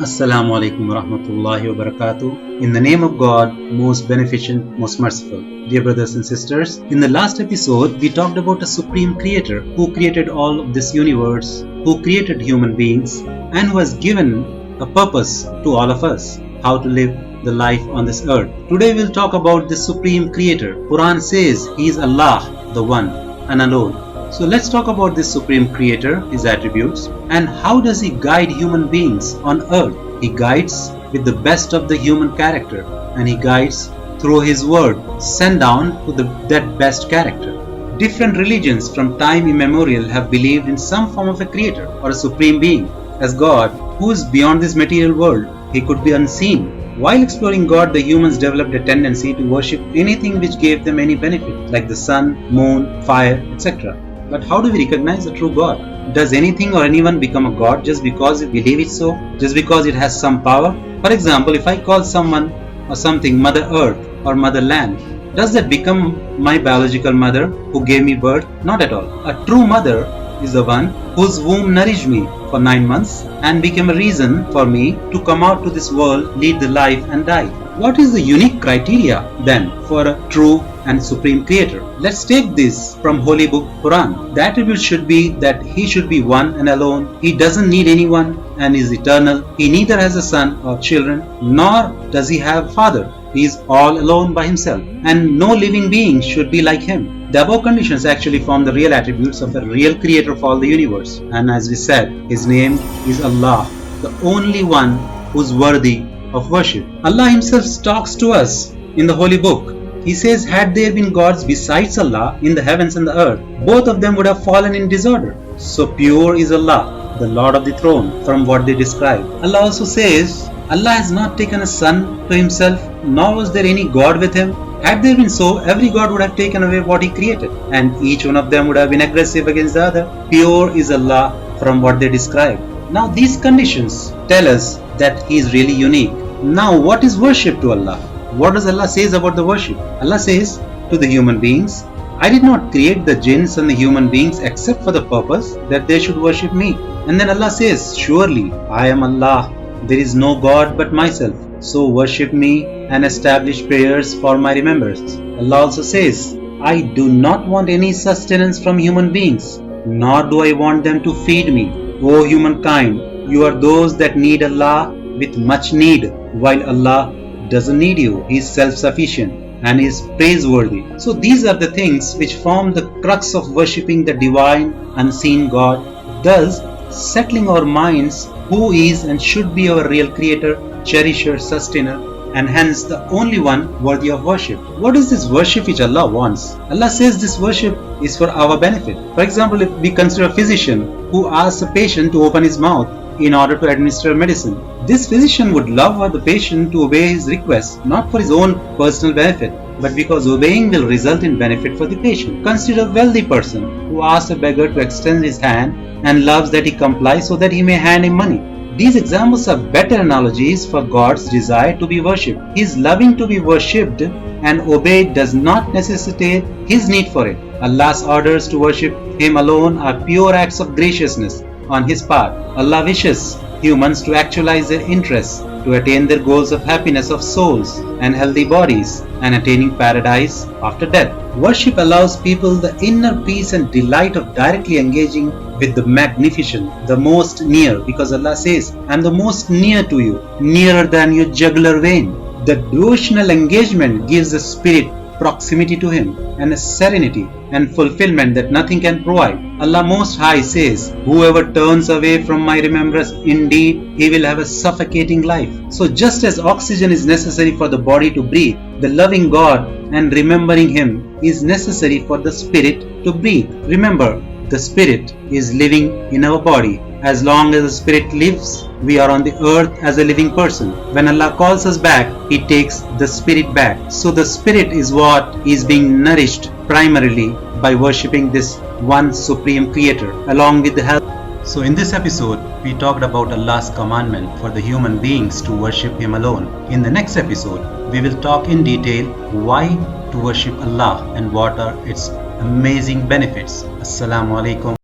Assalamu alaikum wa rahmatullahi wa barakatuh. In the name of God, most beneficent, most merciful. Dear brothers and sisters, in the last episode, we talked about a supreme creator who created all of this universe, who created human beings, and who has given a purpose to all of us, how to live the life on this earth. Today we'll talk about this supreme creator. Quran says he is Allah, the one and alone. So let's talk about this supreme creator, his attributes, and how does he guide human beings on earth. He guides with the best of the human character, and he guides through his word sent down to that best character. Different religions from time immemorial have believed in some form of a creator or a supreme being as God who is beyond this material world. He could be unseen. While exploring God, the humans developed a tendency to worship anything which gave them any benefit, like the sun, moon, fire, etc. But how do we recognize a true God? Does anything or anyone become a God just because we believe it so? Just because it has some power? For example, if I call someone or something Mother Earth or Mother Land, does that become my biological mother who gave me birth? Not at all. A true mother is the one whose womb nourished me for 9 months and became a reason for me to come out to this world, lead the life and die. What is the unique criteria then for a true and supreme creator? Let's take this from Holy Book Quran. The attribute should be that he should be one and alone. He doesn't need anyone and is eternal. He neither has a son or children, nor does he have father. He is all alone by himself, and no living being should be like him. The above conditions actually form the real attributes of a real creator of all the universe. And as we said, his name is Allah, the only one who's worthy of worship. Allah himself talks to us in the Holy Book. He says, had there been gods besides Allah in the heavens and the earth, both of them would have fallen in disorder. So pure is Allah, the Lord of the throne, from what they describe. Allah also says, Allah has not taken a son to himself, nor was there any God with him. Had there been so, every God would have taken away what he created, and each one of them would have been aggressive against the other. Pure is Allah from what they describe. Now these conditions tell us that he is really unique. Now what is worship to Allah? What does Allah says about the worship? Allah says to the human beings, I did not create the jinns and the human beings except for the purpose that they should worship me. And then Allah says, surely I am Allah. There is no God but myself. So worship me and establish prayers for my remembrance. Allah also says, I do not want any sustenance from human beings, nor do I want them to feed me. O humankind, you are those that need Allah with much need, while Allah doesn't need you. He is self-sufficient and is praiseworthy. So these are the things which form the crux of worshipping the divine, unseen God, thus settling our minds who is and should be our real creator, cherisher, sustainer, and hence the only one worthy of worship. What is this worship which Allah wants? Allah says this worship is for our benefit. For example, if we consider a physician who asks a patient to open his mouth in order to administer medicine, this physician would love for the patient to obey his request, not for his own personal benefit, but because obeying will result in benefit for the patient. Consider a wealthy person who asks a beggar to extend his hand and loves that he complies so that he may hand him money. These examples are better analogies for God's desire to be worshipped. His loving to be worshipped and obeyed does not necessitate his need for it. Allah's orders to worship him alone are pure acts of graciousness on his part. Allah wishes humans to actualize their interests, to attain their goals of happiness of souls and healthy bodies, and attaining paradise after death. Worship allows people the inner peace and delight of directly engaging with the magnificent, the most near, because Allah says, I am the most near to you, nearer than your jugular vein. The devotional engagement gives the spirit proximity to him and a serenity and fulfillment that nothing can provide. Allah Most High says, whoever turns away from my remembrance, indeed he will have a suffocating life. So just as oxygen is necessary for the body to breathe, the loving God and remembering him is necessary for the spirit to breathe. Remember, the spirit is living in our body. As long as the spirit lives, we are on the earth as a living person. When Allah calls us back, He takes the spirit back. So the spirit is what is being nourished primarily by worshipping this one supreme creator along with the help. So in this episode, we talked about Allah's commandment for the human beings to worship Him alone. In the next episode, we will talk in detail why to worship Allah and what are its amazing benefits. Assalamu alaikum.